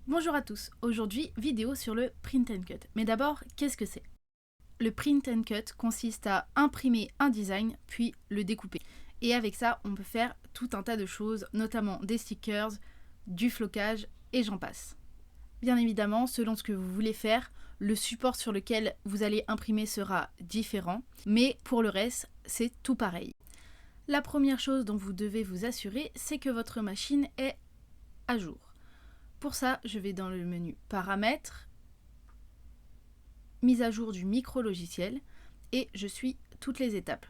Bonjour à tous, aujourd'hui vidéo sur le print and cut. Mais d'abord, qu'est-ce que c'est? Le print and cut consiste à imprimer un design puis le découper. Et avec ça, on peut faire tout un tas de choses, notamment des stickers, du flocage et j'en passe. Bien évidemment, selon ce que vous voulez faire, le support sur lequel vous allez imprimer sera différent, mais pour le reste, c'est tout pareil. La première chose dont vous devez vous assurer, c'est que votre machine est à jour. Pour ça, je vais dans le menu Paramètres, Mise à jour du micro-logiciel et je suis toutes les étapes.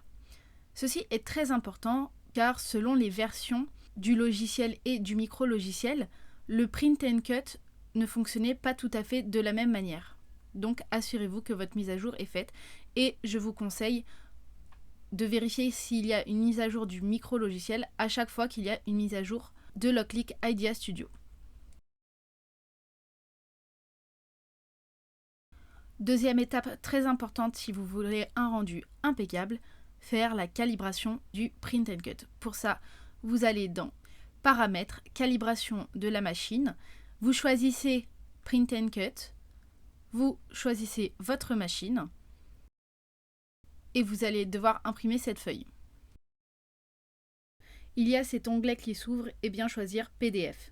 Ceci est très important car selon les versions du logiciel et du micro-logiciel, le print and cut ne fonctionnait pas tout à fait de la même manière. Donc assurez-vous que votre mise à jour est faite et je vous conseille de vérifier s'il y a une mise à jour du micro-logiciel à chaque fois qu'il y a une mise à jour de Locliq Idea Studio. Deuxième étape très importante si vous voulez un rendu impeccable, faire la calibration du print and cut. Pour ça, vous allez dans Paramètres, calibration de la machine, vous choisissez print and cut, vous choisissez votre machine et vous allez devoir imprimer cette feuille. Il y a cet onglet qui s'ouvre et bien choisir PDF.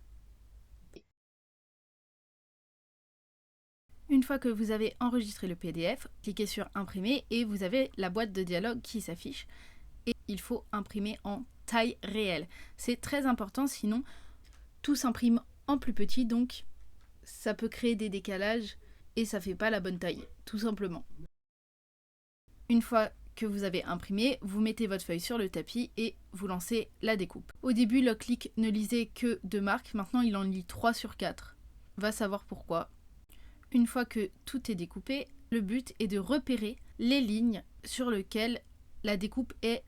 Une fois que vous avez enregistré le PDF, cliquez sur Imprimer et vous avez la boîte de dialogue qui s'affiche. Et il faut imprimer en taille réelle. C'est très important, sinon tout s'imprime en plus petit, donc ça peut créer des décalages et ça fait pas la bonne taille, tout simplement. Une fois que vous avez imprimé, vous mettez votre feuille sur le tapis et vous lancez la découpe. Au début, Locliq ne lisait que 2 marques, maintenant il en lit 3 sur 4. Va savoir pourquoi. Une fois que tout est découpé, le but est de repérer les lignes sur lesquelles la découpe est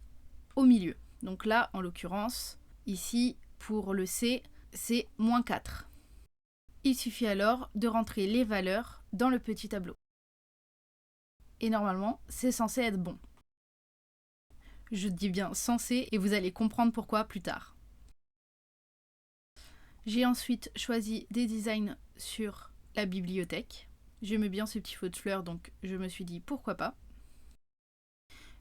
au milieu. Donc là, en l'occurrence, ici, pour le C, c'est -4. Il suffit alors de rentrer les valeurs dans le petit tableau. Et normalement, c'est censé être bon. Je dis bien censé et vous allez comprendre pourquoi plus tard. J'ai ensuite choisi des designs sur la bibliothèque. J'aimais bien ce petit feu de fleurs, donc je me suis dit pourquoi pas.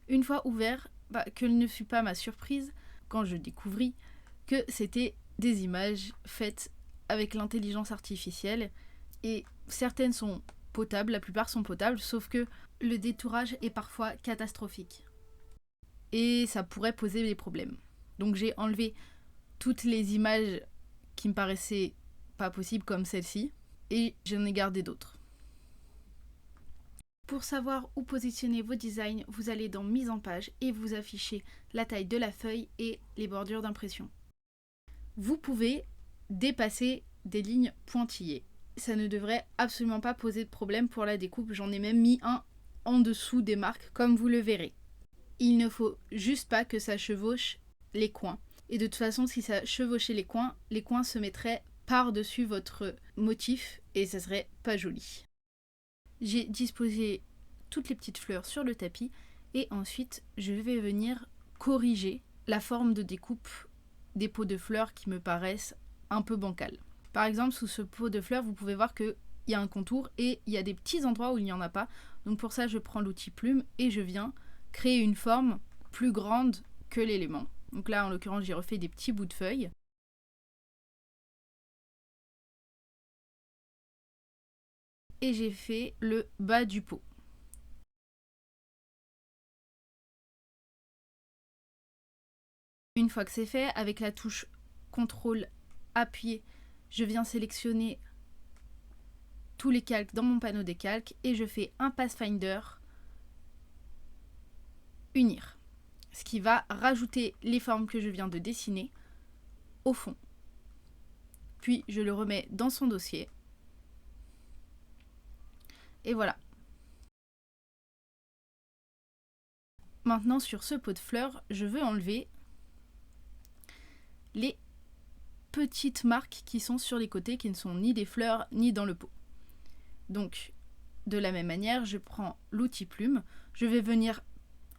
Une fois ouvert, quelle ne fut pas ma surprise quand je découvris que c'était des images faites avec l'intelligence artificielle et certaines sont potables, la plupart sont potables, sauf que le détourage est parfois catastrophique et ça pourrait poser des problèmes. Donc j'ai enlevé toutes les images qui me paraissaient pas possibles comme celle-ci et j'en ai gardé d'autres. Pour savoir où positionner vos designs, vous allez dans Mise en page et vous affichez la taille de la feuille et les bordures d'impression. Vous pouvez dépasser des lignes pointillées. Ça ne devrait absolument pas poser de problème pour la découpe. J'en ai même mis un en dessous des marques, comme vous le verrez. Il ne faut juste pas que ça chevauche les coins. Et de toute façon, si ça chevauchait les coins se mettraient par-dessus votre motif et ça serait pas joli. J'ai disposé toutes les petites fleurs sur le tapis et ensuite je vais venir corriger la forme de découpe des pots de fleurs qui me paraissent un peu bancales. Par exemple, sous ce pot de fleurs, vous pouvez voir qu'il y a un contour et il y a des petits endroits où il n'y en a pas. Donc pour ça, je prends l'outil plume et je viens créer une forme plus grande que l'élément. Donc là, en l'occurrence, j'ai refait des petits bouts de feuilles. Et j'ai fait le bas du pot. Une fois que c'est fait, avec la touche CTRL appuyé, je viens sélectionner tous les calques dans mon panneau des calques et je fais un Pathfinder unir, ce qui va rajouter les formes que je viens de dessiner au fond. Puis je le remets dans son dossier. Et voilà. Maintenant, sur ce pot de fleurs, je veux enlever les petites marques qui sont sur les côtés, qui ne sont ni des fleurs ni dans le pot. Donc, de la même manière, je prends l'outil plume, je vais venir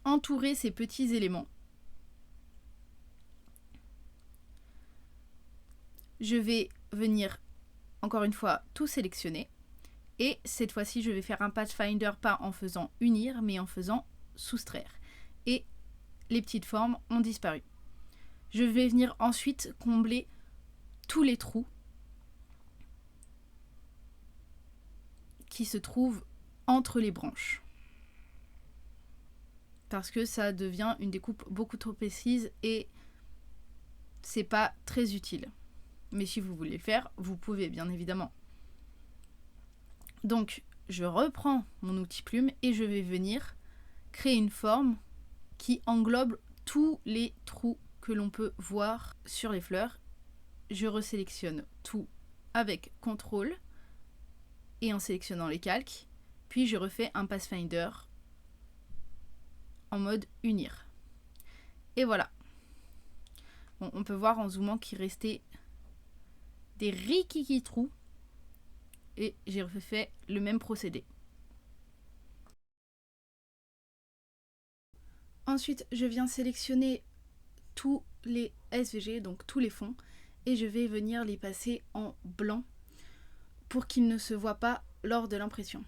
entourer ces petits éléments. Je vais venir encore une fois tout sélectionner. Et cette fois-ci, je vais faire un pathfinder pas en faisant unir, mais en faisant soustraire. Et les petites formes ont disparu. Je vais venir ensuite combler tous les trous qui se trouvent entre les branches. Parce que ça devient une découpe beaucoup trop précise et c'est pas très utile. Mais si vous voulez le faire, vous pouvez bien évidemment. Donc, je reprends mon outil plume et je vais venir créer une forme qui englobe tous les trous que l'on peut voir sur les fleurs. Je resélectionne tout avec CTRL et en sélectionnant les calques. Puis je refais un Pathfinder en mode unir. Et voilà. Bon, on peut voir en zoomant qu'il restait des rikiki trous. Et j'ai refait le même procédé. Ensuite, je viens sélectionner tous les SVG, donc tous les fonds, et je vais venir les passer en blanc pour qu'ils ne se voient pas lors de l'impression.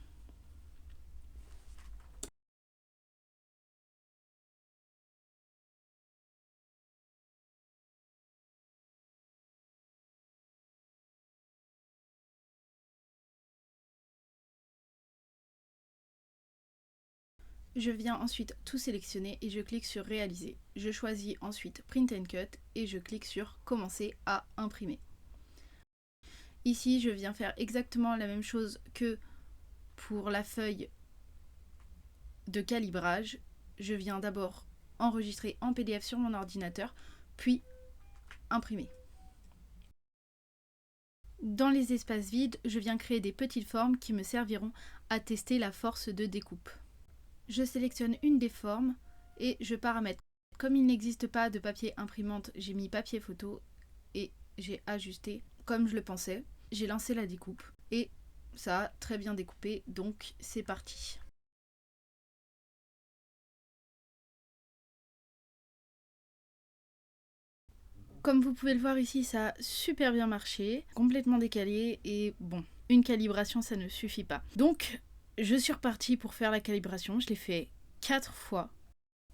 Je viens ensuite tout sélectionner et je clique sur réaliser. Je choisis ensuite print and cut et je clique sur commencer à imprimer. Ici, je viens faire exactement la même chose que pour la feuille de calibrage. Je viens d'abord enregistrer en PDF sur mon ordinateur, puis imprimer. Dans les espaces vides, je viens créer des petites formes qui me serviront à tester la force de découpe. Je sélectionne une des formes et je paramètre. Comme il n'existe pas de papier imprimante, j'ai mis papier photo et j'ai ajusté comme je le pensais. J'ai lancé la découpe et ça a très bien découpé, donc c'est parti. Comme vous pouvez le voir ici, ça a super bien marché, complètement décalé et bon, une calibration ça ne suffit pas. Donc je suis repartie pour faire la calibration, je l'ai fait 4 fois.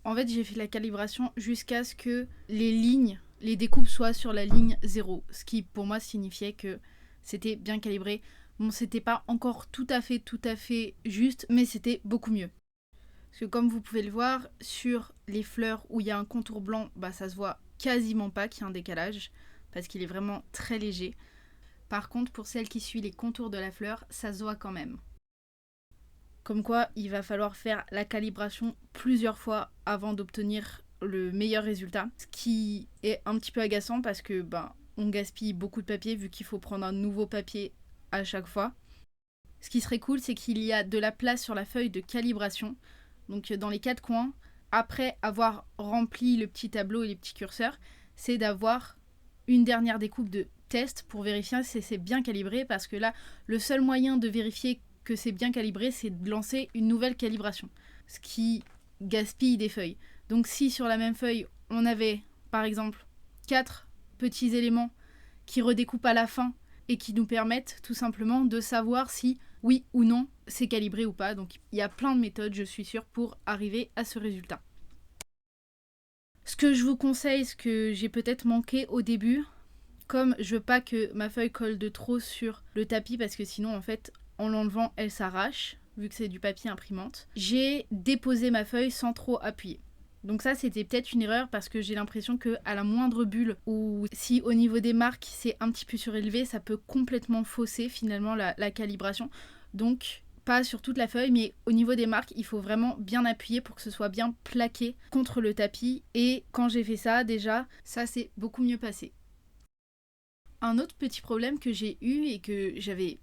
En fait, j'ai fait la calibration jusqu'à ce que les lignes, les découpes soient sur la ligne 0, ce qui pour moi signifiait que c'était bien calibré. Bon, c'était pas encore tout à fait juste, mais c'était beaucoup mieux. Parce que comme vous pouvez le voir, sur les fleurs où il y a un contour blanc, bah ça se voit quasiment pas qu'il y a un décalage, parce qu'il est vraiment très léger. Par contre, pour celle qui suit les contours de la fleur, ça se voit quand même. Comme quoi, il va falloir faire la calibration plusieurs fois avant d'obtenir le meilleur résultat. Ce qui est un petit peu agaçant parce que on gaspille beaucoup de papier vu qu'il faut prendre un nouveau papier à chaque fois. Ce qui serait cool, c'est qu'il y a de la place sur la feuille de calibration, donc dans les 4 coins. Après avoir rempli le petit tableau et les petits curseurs, c'est d'avoir une dernière découpe de test pour vérifier si c'est bien calibré, parce que là, le seul moyen de vérifier que c'est bien calibré, c'est de lancer une nouvelle calibration, ce qui gaspille des feuilles. Donc si sur la même feuille, on avait par exemple 4 petits éléments qui redécoupent à la fin et qui nous permettent tout simplement de savoir si oui ou non c'est calibré ou pas. Donc il y a plein de méthodes, je suis sûre, pour arriver à ce résultat. Ce que je vous conseille, ce que j'ai peut-être manqué au début, comme je veux pas que ma feuille colle de trop sur le tapis parce que sinon en fait en l'enlevant elle s'arrache vu que c'est du papier imprimante, j'ai déposé ma feuille sans trop appuyer. Donc ça c'était peut-être une erreur parce que j'ai l'impression que à la moindre bulle ou si au niveau des marques c'est un petit peu surélevé, ça peut complètement fausser finalement la calibration. Donc pas sur toute la feuille, mais au niveau des marques, il faut vraiment bien appuyer pour que ce soit bien plaqué contre le tapis. Et quand j'ai fait ça, déjà, ça s'est beaucoup mieux passé. Un autre petit problème que j'ai eu et que j'avais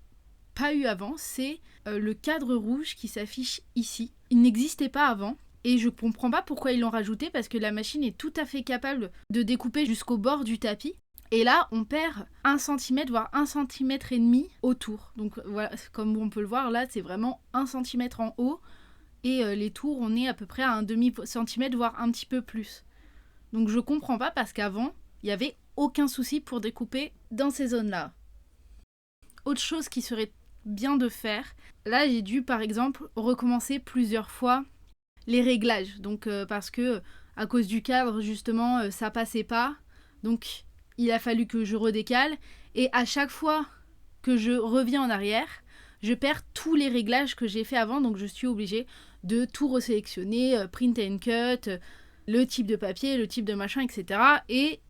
pas eu avant, c'est le cadre rouge qui s'affiche ici. Il n'existait pas avant. Et je comprends pas pourquoi ils l'ont rajouté, parce que la machine est tout à fait capable de découper jusqu'au bord du tapis. Et là, on perd 1 cm, voire 1,5 cm autour. Donc voilà, comme on peut le voir, là, c'est vraiment 1 cm en haut. Et les tours, on est à peu près à un demi-centimètre, voire un petit peu plus. Donc je comprends pas, parce qu'avant, il n'y avait aucun souci pour découper dans ces zones-là. autre chose qui serait bien de faire. Là, j'ai dû par exemple recommencer plusieurs fois les réglages. Donc parce que à cause du cadre justement, ça passait pas. Donc il a fallu que je redécale et à chaque fois que je reviens en arrière, je perds tous les réglages que j'ai fait avant, donc je suis obligée de tout resélectionner, print and cut, le type de papier, le type de machin, etc. Et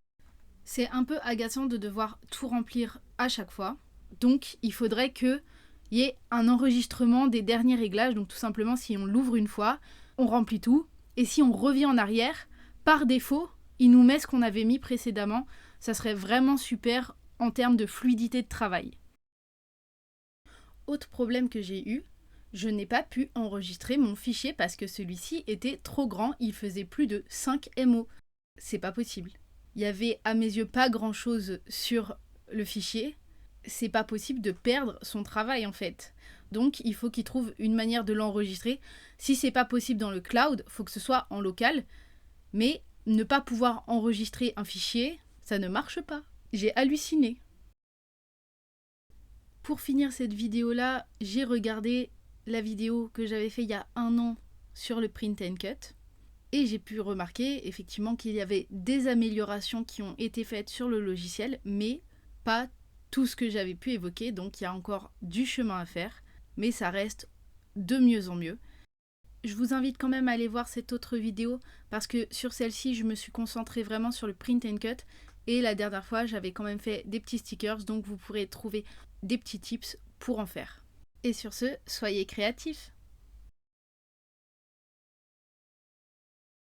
c'est un peu agaçant de devoir tout remplir à chaque fois. Donc il faudrait qu'il y ait un enregistrement des derniers réglages. Donc tout simplement, si on l'ouvre une fois, on remplit tout. Et si on revient en arrière, par défaut, il nous met ce qu'on avait mis précédemment. Ça serait vraiment super en termes de fluidité de travail. Autre problème que j'ai eu, je n'ai pas pu enregistrer mon fichier parce que celui-ci était trop grand, il faisait plus de 5 MO. C'est pas possible. Il y avait à mes yeux pas grand chose sur le fichier. C'est pas possible de perdre son travail en fait. Donc il faut qu'il trouve une manière de l'enregistrer. Si c'est pas possible dans le cloud, faut que ce soit en local. Mais ne pas pouvoir enregistrer un fichier, ça ne marche pas. J'ai halluciné. Pour finir cette vidéo-là, j'ai regardé la vidéo que j'avais fait il y a 1 an sur le print and cut. Et j'ai pu remarquer effectivement qu'il y avait des améliorations qui ont été faites sur le logiciel, mais pas tout ce que j'avais pu évoquer. Donc il y a encore du chemin à faire, mais ça reste de mieux en mieux. Je vous invite quand même à aller voir cette autre vidéo parce que sur celle-ci, je me suis concentrée vraiment sur le print and cut. Et la dernière fois, j'avais quand même fait des petits stickers, donc vous pourrez trouver des petits tips pour en faire. Et sur ce, soyez créatifs!